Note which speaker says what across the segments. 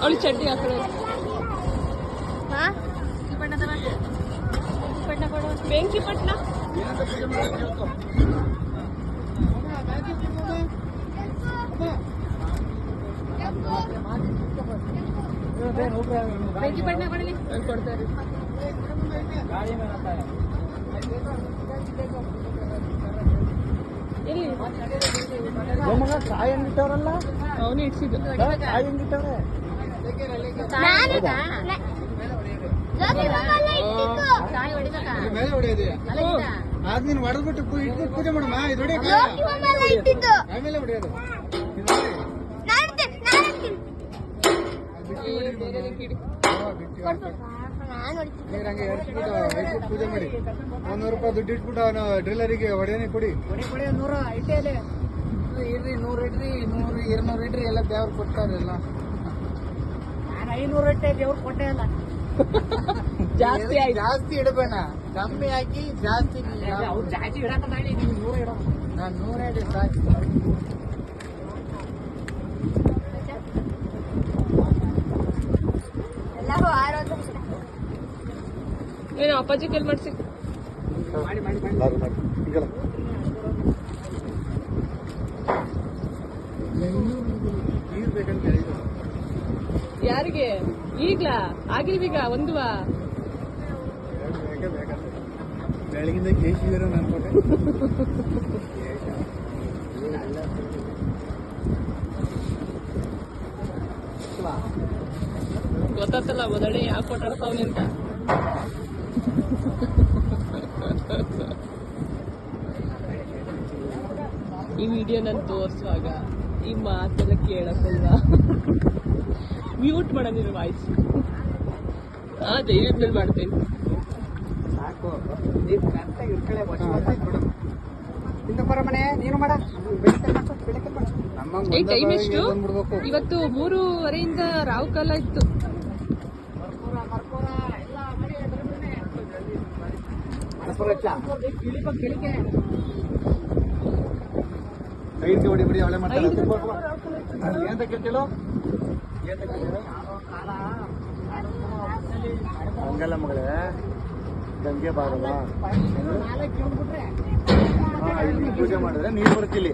Speaker 1: ಅವಳು ಚಡ್ಡಿ ಹಾಕೊಳ್ಳೋ ಬೆಂಕಿ ಪಟ್ನ ಬೆಂಕಿ ಪಟ್ನ ಕೊಡಲಿ ಕೊಡ್ತಾರೆ ಎಲ್ಲಿ
Speaker 2: ಕಾಯಿ ಹಂಗಿಟ್ಟವ್ರಲ್ಲ
Speaker 1: ಅವನು ಇಡ್ಸಿದ್ದು
Speaker 2: ಕಾಯಿ ಹಂಗಿಟ್ಟವ್ರೆ ಮೇಲೆ ಹೊಡೆಯೋದು ಅದ್ ನೀನ್ ಹೊಡೆದ್ಬಿಟ್ಟು ಇಟ್ಬಿಟ್ಟು ಪೂಜೆ ಮಾಡಮ್ಮ ಇದು ಆಮೇಲೆ ಹೊಡೆಯೋದು ಹಂಗೆ ಎರ್ಸ್ಬಿಟ್ಟು ಪೂಜೆ ಮಾಡಿ 100 ರೂಪಾಯಿ ದುಡ್ಡು ಇಟ್ಬಿಟ್ಟು ಅವನು ಡ್ರಿಲ್ಲರಿಗೆ ಹೊಡೆಯನೇ ಕೊಡಿ 100 ಇಟ್ಟೇಲೆ ಇಡ್ರಿ 100 ಇಡ್ರಿ 100 200 ಇಡ್ರಿ ಎಲ್ಲ ದೇವ್ರು ಕೊಡ್ತಾರೆ ಎಲ್ಲ ನಾನು 500 ಇಟ್ಟೆ ದೇವ್ರು ಕೊಟ್ಟೆ ಅಲ್ಲ
Speaker 1: ಜಾಸ್ತಿ
Speaker 2: ಜಾಸ್ತಿ ಇಡಬೇಡ ಕಮ್ಮಿ ಹಾಕಿ ಜಾಸ್ತಿ
Speaker 1: ಅವ್ರು ಜಾಸ್ತಿ ಇಡಕ ಮಾಡಿ ನೀವು 100 ಇಡೋ
Speaker 2: ನಾನು 100 ಇಡಿ ಸಾಕು
Speaker 3: ಎಲ್ಲರೂ ಆರೋಗ್ಯ
Speaker 1: ಏನು ಅಪ್ಪಾಜಿ ಕೇಳಿ ಮಾಡಿಸಿ
Speaker 2: ಮಾಡಿ ಈಗಲ್ಲ ನೀರು ಬೇಕಂತ ಹೇಳಿದ್ರು
Speaker 1: ಯಾರಿಗೆ ಈಗ್ಲಾ ಆಗಿಲ್ವೀಗ ಒಂದುವಾ
Speaker 2: ಬೆಳಗಿಂದ ಕೇಶಿದಾರ ಅನ್ಕೊಂಡೆ
Speaker 1: ಗೊತ್ತಾತಲ್ಲ ಮೊದಲೇ ಯಾಕೆ ಕೊಟ್ಟಾಡ್ತಾವನೆ ಅಂತ ಈ ವಿಡಿಯೋ ನಾನು ತೋರಿಸುವಾಗ ಈ ಮಾತೆಲ್ಲ ಕೇಳಕ್ಕಲ್ವಾ ಮ್ಯೂಟ್ ಮಾಡೋದಿರ ವಾಯ್ಸ್ ಧೈರ್ಯದ ಮೇಲೆ ಮಾಡ್ತೇನೆ
Speaker 2: ಸಾಕು ನೀವು ಕರೆಕ್ಟಾಗಿ ಇರ್ಕಳೆ ಬರ ಮನೆ ನೀನು ಮಾಡ
Speaker 1: ಟೈಮ್ ಎಷ್ಟು ಇವತ್ತು 3:30 ರಾವು ಕಾಲ ಇತ್ತು
Speaker 2: ಹೊಡಿಬಿಡಿ ಅವಳೆ ಮಾಡ್ತಾರೆ ಏನಂತ ಕೇಳ್ತಿಲ್ಲ ಹಂಗಲ್ಲ ಮಗಳೇ ಗಂಗೆ ಬಾರಲ್ಲ ಇಲ್ಲಿ ಪೂಜೆ ಮಾಡಿದ್ರೆ ನೀರು ಬರ್ತಿಲ್ಲಿ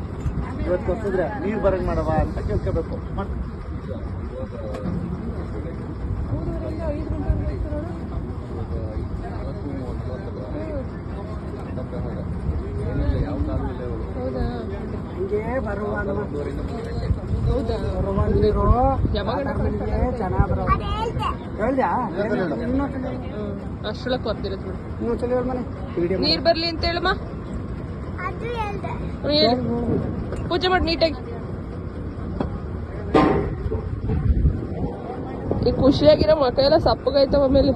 Speaker 2: ಇವತ್ತು ಕೊಟ್ಟಿದ್ರೆ ನೀರು ಬರಂಗ್ ಮಾಡವ ಅಂತ ಕೇಳ್ಕೋಬೇಕು ಹಂಗೆ ಬರುವ
Speaker 1: ಅಷ್ಟೊಳಕ್ ಬರ್ತಿರತ್ ನೀರ್ ಬರ್ಲಿ ಅಂತ ಹೇಳಮ್ಮ ಪೂಜೆ ಮಾಡಿ ನೀಟಾಗಿ ಈ ಖುಷಿಯಾಗಿರೋ ಮಕ ಎಲ್ಲ ಸಪ್ಪಗಾಯ್ತವ ಆಮೇಲೆ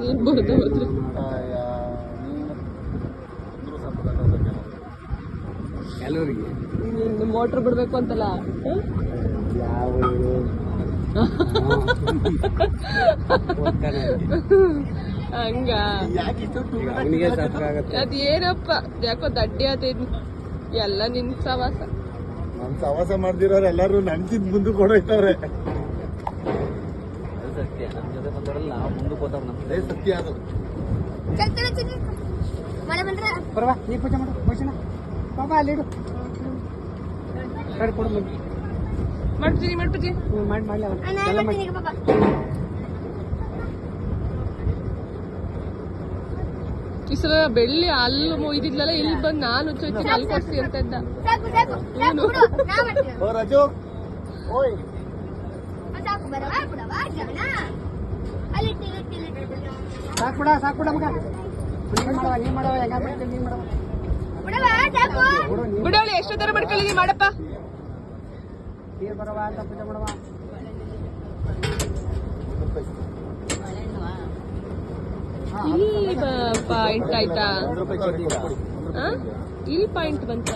Speaker 1: ನೀರ್ ಬರ್ದು ಹೋದ್ರೆ ಮೋಟ್ರ್ ಬಿಡ್ಬೇಕು ಅಂತಲ್ಲ ಹಂಗ ಅದೇನಪ್ಪ ಯಾಕೋ ದಡ್ಡಿ ಆತೈತಿ ಎಲ್ಲ ನಿನ್ ಸವಾಸ
Speaker 2: ನನ್ ಸವಾಸ ಮಾಡ್ದಿರೋರು ಎಲ್ಲಾರು ನನ್ಕಿಂತ ಮುಂದಕ್ಕೆ ಹೊಡೋಯ್ತವ್ರೆ ಸತ್ಯ ನಮ್ ಜೊತೆ ಬಂದವರೆಲ್ಲ ನಾವು ಮುಂದಕ್ಕೆ ಹೋದವ್ ನಮ್ದೇ ಸತ್ಯ ಅದು ಬರವಾ ನೀ ಪೂಜೆ ಮಾಡು ಭೂಷಣ ಬಾಬಾ ಅಲ್ಲಿಡು ಕೊಡು
Speaker 1: ಮಾಡ್ತೀನಿ
Speaker 2: ಮಾಡ್ಲಿ
Speaker 1: ಈ ಸಲ ಬೆಳ್ಳಿ ಅಲ್ಲಿ ಇದಿದ್ಲಲ್ಲ ಇಲ್ಲಿ ಬಂದು ನಾನು ಚೊಚ್ಚಿ ಅಲ್ಲಿ ಕೊಡ್ಸಿ ಅಂತ ಇದ್ದ
Speaker 2: ರಾಜು ಓಯ್ ಸಾಕು ಮಗ ನೀ ಮಾಡವ ಹೆಂಗ ಮಾಡ್ತೀನಿ ನೀ ಮಾಡವ
Speaker 1: ಬಿಡವಳಿ ಎಷ್ಟು ತರ ಮಾಡ್ಕೊಳ್ಳಿ ಮಾಡಪ್ಪ
Speaker 2: ನೀರು ಬರವ ಅಂತ ಪೂಜೆ ಮಾಡವ
Speaker 1: ಇಲ್ಲಿ ಪಾಯಿಂಟ್ ಆಯ್ತಾ ಇಲ್ಲಿ ಪಾಯಿಂಟ್ ಬಂತ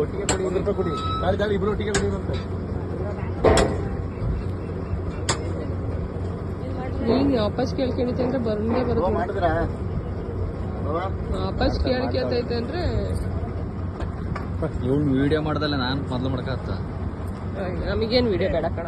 Speaker 2: ಒಟ್ಟಿಗೆ ಕೊಡಿ 1 ರೂಪಾಯಿ ಕೊಡಿ ಗಾಡಿ ಇಬ್ರು ಒಟ್ಟಿಗೆ ಕೊಡಿ ಅಂತ
Speaker 1: ನೀನ್ ವಾಪಸ್ ಕೇಳ್ಕೊಂಡಿದ್ದೆ ಅಂದ್ರೆ ಬರೋದೇ ಬರುತ್ತೆ ವಾಪಸ್ ಕೇಳ್ಕೈತೆ ಅಂದ್ರೆ
Speaker 3: ಇವ್ನು ವಿಡಿಯೋ ಮಾಡ್ದಲ್ಲ ನಾನು ಮೊದ್ಲು ಮಾಡ್ಕತ್ತ
Speaker 1: ನಮಗೇನು ವಿಡಿಯೋ ಬೇಡ ಕಣ